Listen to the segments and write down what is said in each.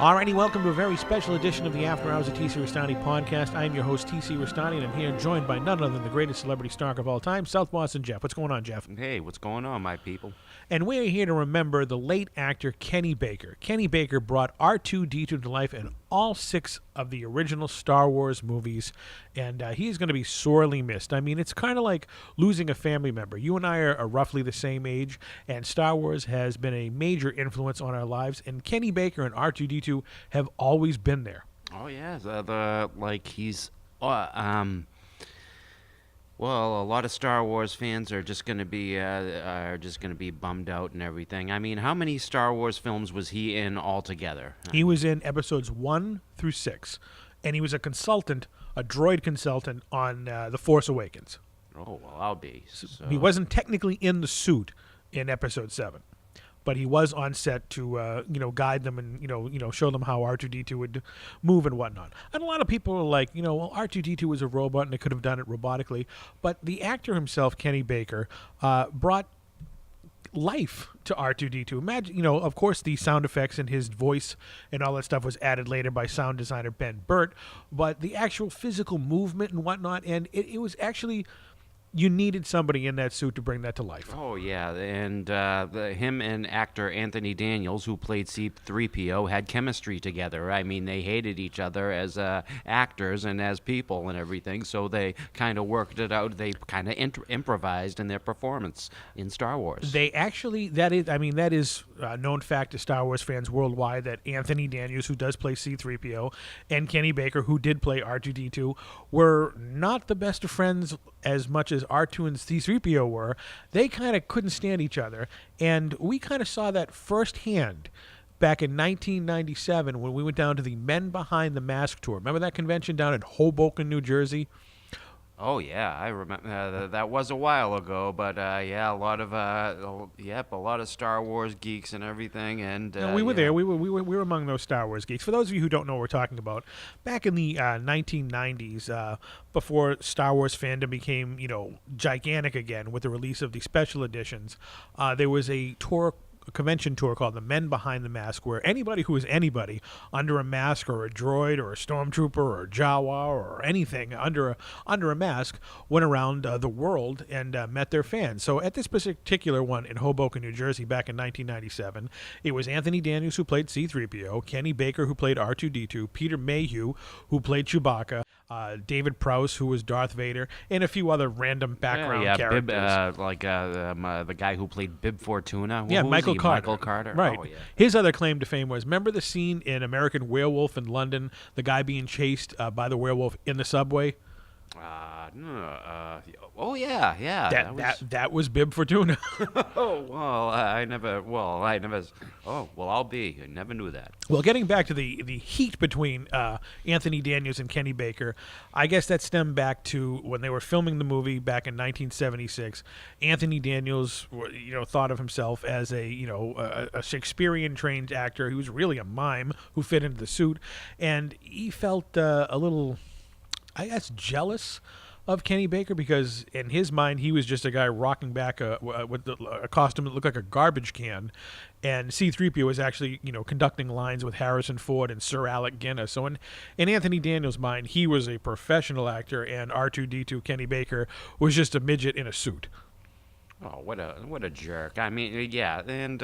Alrighty, welcome to a very special edition of the After Hours of TC Restani podcast. I am your host, TC Restani, and I'm here joined by none other than the greatest celebrity star of all time, South Boston Jeff. What's going on, Jeff? Hey, what's going on, my people? And we're here to remember the late actor Kenny Baker. Kenny Baker brought R2D2 to life in all 6 of the original Star Wars movies, and he's going to be sorely missed. I mean, it's kind of like losing a family member. You and I are roughly the same age, and Star Wars has been a major influence on our lives, and Kenny Baker and R2D2 have always been there. Oh yeah, well, a lot of Star Wars fans are just going to be bummed out and everything. I mean, how many Star Wars films was he in altogether? He was in episodes 1 through 6, and he was a droid consultant on The Force Awakens. Oh, well, I'll be. So. He wasn't technically in the suit in episode 7. But he was on set to, guide them and, show them how R2D2 would move and whatnot. And a lot of people are like, well, R2D2 was a robot and they could have done it robotically. But the actor himself, Kenny Baker, brought life to R2D2. Imagine, of course, the sound effects and his voice and all that stuff was added later by sound designer Ben Burt. But the actual physical movement and whatnot, and it was actually... You needed somebody in that suit to bring that to life. Oh, yeah, and him and actor Anthony Daniels, who played C-3PO, had chemistry together. I mean, they hated each other as actors and as people and everything, so they kind of worked it out. They kind of improvised in their performance in Star Wars. They actually, that is a known fact to Star Wars fans worldwide, that Anthony Daniels, who does play C-3PO, and Kenny Baker, who did play R2-D2, were not the best of friends as much as R2 and C-3PO were. They kind of couldn't stand each other, and we kind of saw that firsthand back in 1997 when we went down to the Men Behind the Mask tour. Remember that convention down in Hoboken, New Jersey? Oh yeah, I remember. That was a while ago, but yeah, a lot of Star Wars geeks and everything, and we were there. We were among those Star Wars geeks. For those of you who don't know what we're talking about, back in the 1990s, before Star Wars fandom became gigantic again with the release of the special editions, there was a convention tour called the Men Behind the Mask, where anybody who was anybody under a mask, or a droid, or a stormtrooper, or a Jawa, or anything under a mask, went around the world and met their fans. So at this particular one in Hoboken, New Jersey, back in 1997, it was Anthony Daniels who played C-3PO, Kenny Baker who played R2-D2, Peter Mayhew who played Chewbacca, David Prowse who was Darth Vader, and a few other random background characters. Bib, the guy who played Bib Fortuna. Michael Carter. Right. Oh, yeah. His other claim to fame was, remember the scene in American Werewolf in London, the guy being chased by the werewolf in the subway? Oh yeah. That was Bib Fortuna. Oh well, I never. Oh well, I never knew that. Well, getting back to the heat between Anthony Daniels and Kenny Baker, I guess that stemmed back to when they were filming the movie back in 1976. Anthony Daniels, thought of himself as a Shakespearean trained actor. He was really a mime who fit into the suit, and he felt a little, I guess, jealous of Kenny Baker, because in his mind he was just a guy rocking back with a costume that looked like a garbage can, and C-3PO was actually conducting lines with Harrison Ford and Sir Alec Guinness. So in Anthony Daniels' mind, he was a professional actor, and R2-D2 Kenny Baker was just a midget in a suit. Oh, what a jerk! I mean, yeah, and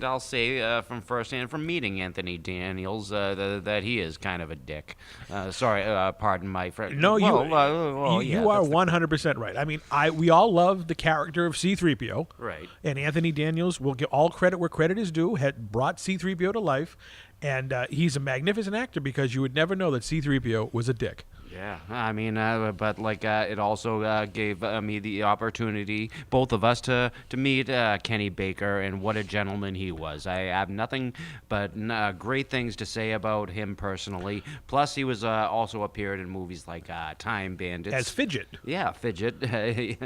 I'll say from firsthand, from meeting Anthony Daniels, that he is kind of a dick. Pardon my friend. No, you are 100% right. I mean, we all love the character of C-3PO, right? And Anthony Daniels, will get all credit where credit is due, had brought C-3PO to life, and he's a magnificent actor, because you would never know that C-3PO was a dick. Yeah, I mean, it also gave me the opportunity, both of us, to meet Kenny Baker, and what a gentleman he was. I have nothing but great things to say about him personally. Plus, he was also appeared in movies like Time Bandits. As Fidget. Yeah, Fidget.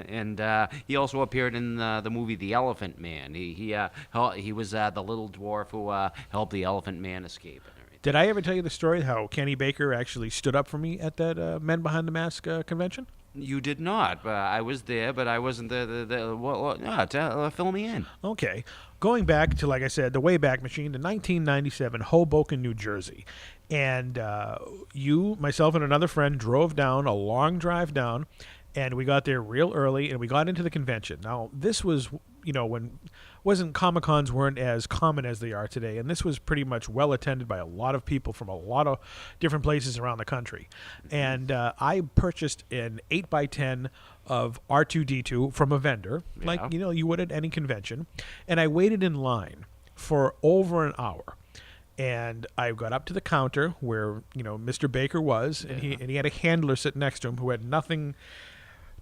And he also appeared in the movie The Elephant Man. He was the little dwarf who helped the Elephant Man escape. Did I ever tell you the story how Kenny Baker actually stood up for me at that Men Behind the Mask convention? You did not. I was there, but I wasn't fill me in. Okay. Going back to, like I said, the Wayback Machine to 1997, Hoboken, New Jersey. And you, myself, and another friend drove down, a long drive down, and we got there real early, and we got into the convention. Now, this was, when wasn't Comic Cons weren't as common as they are today, and this was pretty much well attended by a lot of people from a lot of different places around the country. And I purchased an 8x10 of R2D2 from a vendor, like Yeah. you would at any convention, and I waited in line for over an hour. And I got up to the counter where Mr. Baker was, and he had a handler sitting next to him who had nothing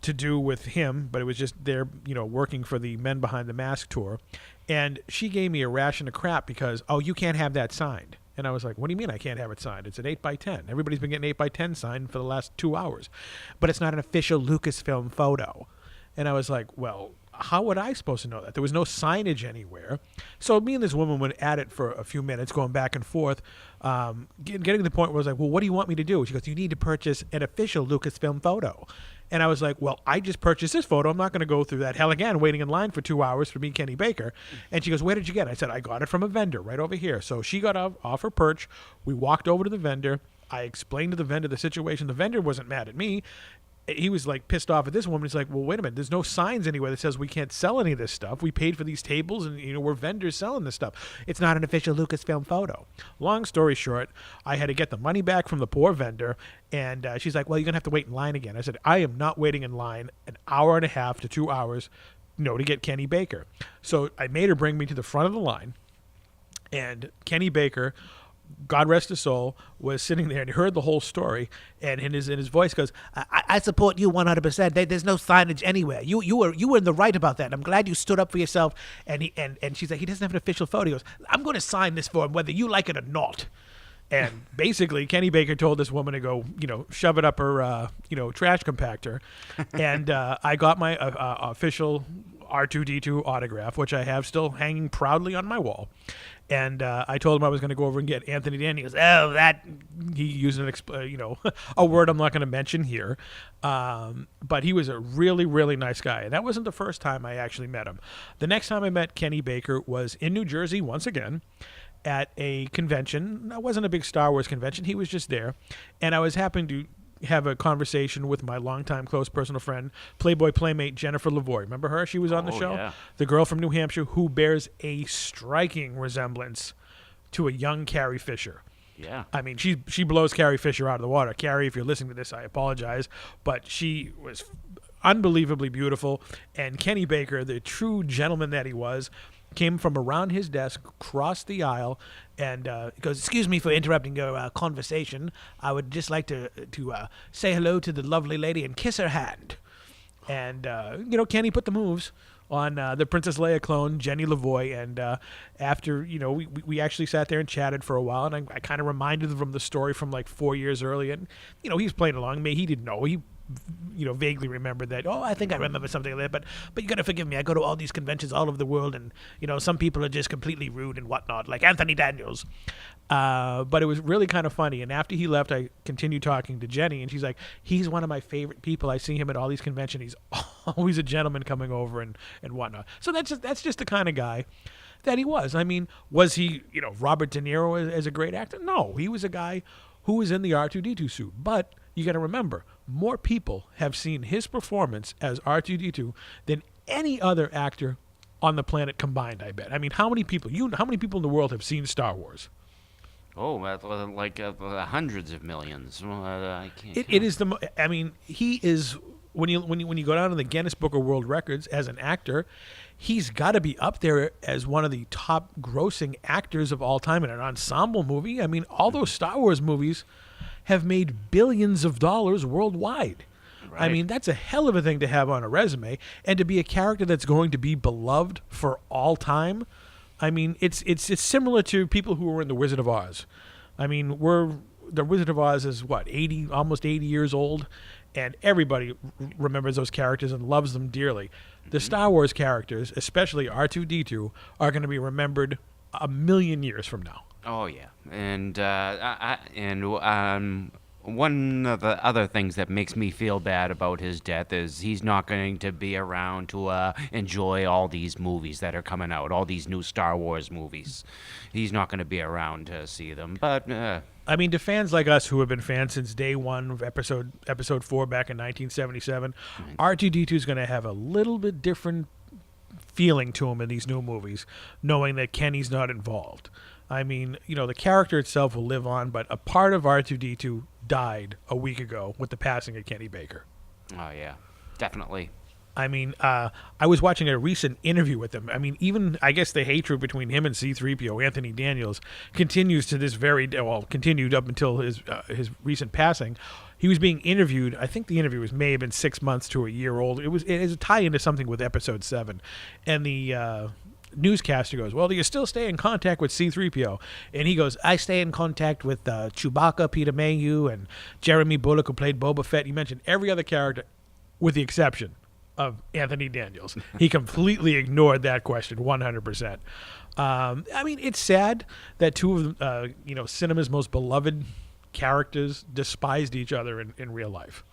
to do with him, but it was just there, working for the Men Behind the Mask tour. And she gave me a ration of crap because, oh, you can't have that signed. And I was like, what do you mean I can't have it signed? It's an 8x10. Everybody's been getting 8x10 signed for the last 2 hours. But it's not an official Lucasfilm photo. And I was like, well, how would I supposed to know that? There was no signage anywhere. So me and this woman went at it for a few minutes, going back and forth, getting to the point where I was like, well, what do you want me to do? She goes, you need to purchase an official Lucasfilm photo. And I was like, well, I just purchased this photo. I'm not going to go through that hell again, waiting in line for 2 hours for me, Kenny Baker. And she goes, where did you get it? I said, I got it from a vendor right over here. So she got off her perch. We walked over to the vendor. I explained to the vendor the situation. The vendor wasn't mad at me. He was like pissed off at this woman. He's like, well, wait a minute. There's no signs anywhere that says we can't sell any of this stuff. We paid for these tables and, we're vendors selling this stuff. It's not an official Lucasfilm photo. Long story short, I had to get the money back from the poor vendor. And she's like, well, you're going to have to wait in line again. I said, I am not waiting in line an hour and a half to 2 hours, to get Kenny Baker. So I made her bring me to the front of the line. And Kenny Baker, God rest his soul, was sitting there and he heard the whole story, and in his voice goes, I support you 100%. There's no signage anywhere. You were in the right about that. I'm glad you stood up for yourself. And she's like, he doesn't have an official photo. He goes, I'm going to sign this for him whether you like it or not. And basically, Kenny Baker told this woman to go, shove it up her, trash compactor. And I got my official R2D2 autograph, which I have still hanging proudly on my wall. And I told him I was going to go over and get Anthony Dan. He goes, oh, that, he used a word I'm not going to mention here. But he was a really, really nice guy. And that wasn't the first time I actually met him. The next time I met Kenny Baker was in New Jersey once again at a convention. It wasn't a big Star Wars convention. He was just there. And I was happening to have a conversation with my longtime close personal friend, Playboy Playmate Jennifer Lavoie. Remember her? She was on the show. Yeah. The girl from New Hampshire who bears a striking resemblance to a young Carrie Fisher. Yeah. I mean, she blows Carrie Fisher out of the water. Carrie, if you're listening to this, I apologize, but she was unbelievably beautiful. And Kenny Baker, the true gentleman that he was, came from around his desk, crossed the aisle, and goes, excuse me for interrupting your conversation. I would just like to say hello to the lovely lady and kiss her hand. And, Kenny put the moves on the Princess Leia clone, Jenny Lavoie. And after, we actually sat there and chatted for a while. And I kind of reminded him of the story from like 4 years earlier. And, he was playing along. He didn't know. He vaguely remembered that, I think I remember something like that, but you got to forgive me. I go to all these conventions all over the world, and, some people are just completely rude and whatnot, like Anthony Daniels. But it was really kind of funny. And after he left, I continued talking to Jenny, and she's like, he's one of my favorite people. I see him at all these conventions. He's always a gentleman coming over and whatnot. So that's just the kind of guy that he was. I mean, was he, Robert De Niro as a great actor? No, he was a guy who was in the R2D2 suit. But you got to remember, more people have seen his performance as R2D2 than any other actor on the planet combined, I bet. I mean, how many people in the world have seen Star Wars? Oh, like hundreds of millions. I can't. It is he is, when you go down to the Guinness Book of World Records as an actor, he's got to be up there as one of the top grossing actors of all time in an ensemble movie. I mean, all those Star Wars movies have made billions of dollars worldwide. Right. I mean, that's a hell of a thing to have on a resume, and to be a character that's going to be beloved for all time. I mean, it's similar to people who were in The Wizard of Oz. I mean, The Wizard of Oz is almost 80 years old, and everybody remembers those characters and loves them dearly. The Star Wars characters, especially R2D2, are going to be remembered a million years from now. Oh yeah, and one of the other things that makes me feel bad about his death is he's not going to be around to enjoy all these movies that are coming out, all these new Star Wars movies. He's not going to be around to see them. But I mean, to fans like us who have been fans since day one of episode 4 back in 1977, R2D2 is going to have a little bit different feeling to him in these new movies, knowing that Kenny's not involved. I mean, the character itself will live on, but a part of R2D2 died a week ago with the passing of Kenny Baker. oh yeah, definitely. I mean, I was watching a recent interview with him. I mean, even, I guess, the hatred between him and C-3PO, Anthony Daniels, continues to this continued up until his recent passing. He was being interviewed. I think the interview may have been 6 months to a year old. It is a tie into something with Episode 7. And the newscaster goes, well, do you still stay in contact with C-3PO? And he goes, I stay in contact with Chewbacca, Peter Mayhew, and Jeremy Bulloch, who played Boba Fett. He mentioned every other character with the exception of Anthony Daniels. He completely ignored that question 100%. I mean, it's sad that two of cinema's most beloved characters despised each other in real life.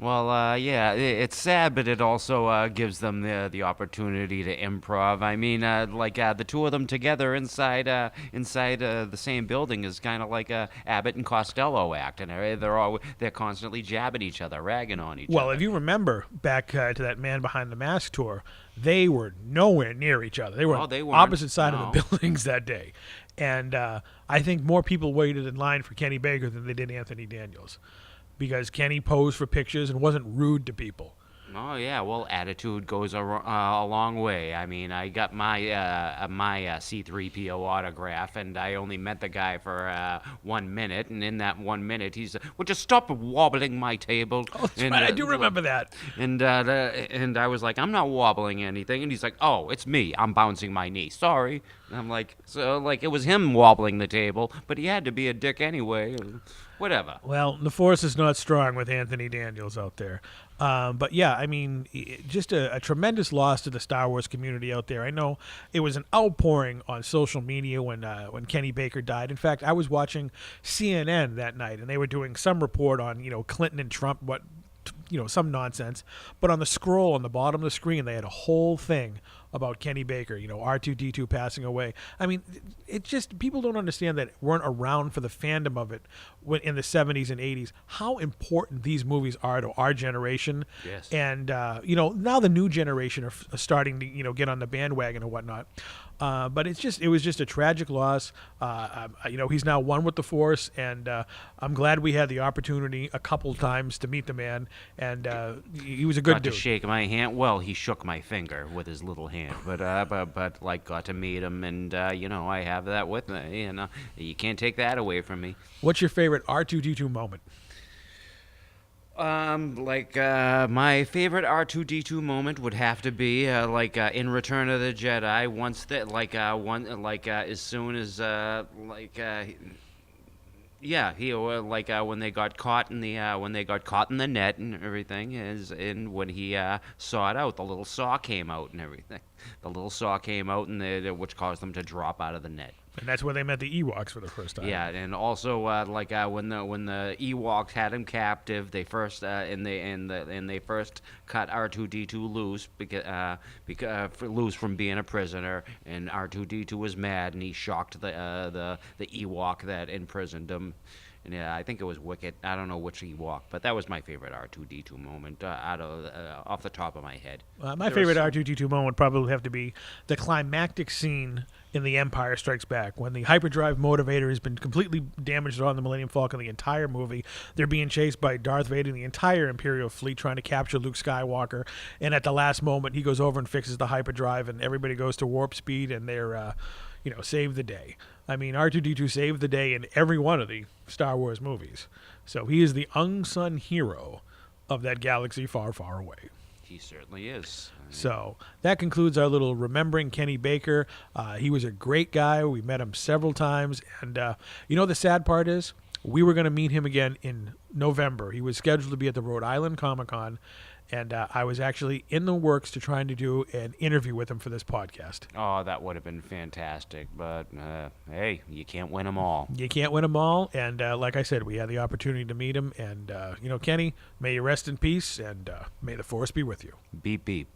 Well, yeah, it's sad, but it also gives them the opportunity to improv. I mean, the two of them together inside the same building is kind of like a Abbott and Costello act, and they're constantly jabbing each other, ragging on each other. Well, if you remember back to that Man Behind the Mask tour, they were nowhere near each other. They were on opposite side of the buildings that day. And I think more people waited in line for Kenny Baker than they did Anthony Daniels, because Kenny posed for pictures and wasn't rude to people. Oh yeah, well, attitude goes a long way. I mean, I got my C-3PO autograph, and I only met the guy for 1 minute, and in that 1 minute, he's, well, just stop wobbling my table. Oh, that's right. I do remember that. And I was like, I'm not wobbling anything, and he's like, oh, it's me. I'm bouncing my knee. Sorry. And I'm like, so like it was him wobbling the table, but he had to be a dick anyway. Whatever. Well, the force is not strong with Anthony Daniels out there. But yeah, I mean, just a tremendous loss to the Star Wars community out there. I know it was an outpouring on social media when Kenny Baker died. In fact, I was watching CNN that night, and they were doing some report on Clinton and Trump, some nonsense. But on the scroll on the bottom of the screen, they had a whole thing about Kenny Baker, R2D2 passing away. I mean, it just, people don't understand that weren't around for the fandom of it in the 70s and 80s, how important these movies are to our generation. Yes. And, now the new generation are starting to, get on the bandwagon and whatnot. But it was just a tragic loss. He's now one with the Force, and I'm glad we had the opportunity a couple times to meet the man, and he was a good dude. Got to shake my hand. Well, he shook my finger with his little hand, but got to meet him, and I have that with me. You can't take that away from me. What's your favorite R2D2 moment? My favorite R2D2 moment would have to be in Return of the Jedi. Once that as soon as when they got caught in the net and everything, when he sawed out, the little saw came out and everything. The little saw came out, and which caused them to drop out of the net. And that's where they met the Ewoks for the first time. Yeah, and also when the Ewoks had him captive, they first they first cut R2D2 loose loose from being a prisoner, and R2D2 was mad, and he shocked the Ewok that imprisoned him. And I think it was Wicket. I don't know which Ewok, but that was my favorite R2D2 moment off the top of my head. My favorite R2D2 moment would probably have to be the climactic scene in The Empire Strikes Back, when the hyperdrive motivator has been completely damaged on the Millennium Falcon the entire movie. They're being chased by Darth Vader and the entire Imperial fleet trying to capture Luke Skywalker, and at the last moment he goes over and fixes the hyperdrive, and everybody goes to warp speed, and they're save the day. I mean, R2D2 saved the day in every one of the Star Wars movies. So he is the unsung hero of that galaxy far, far away. He certainly is. So that concludes our little Remembering Kenny Baker. He was a great guy. We met him several times. And the sad part is we were going to meet him again in November. He was scheduled to be at the Rhode Island Comic-Con. and I was actually in the works to trying to do an interview with him for this podcast. Oh, that would have been fantastic. But hey, you can't win them all. You can't win them all, and like I said, we had the opportunity to meet him, and Kenny, may you rest in peace, and may the force be with you. Beep beep.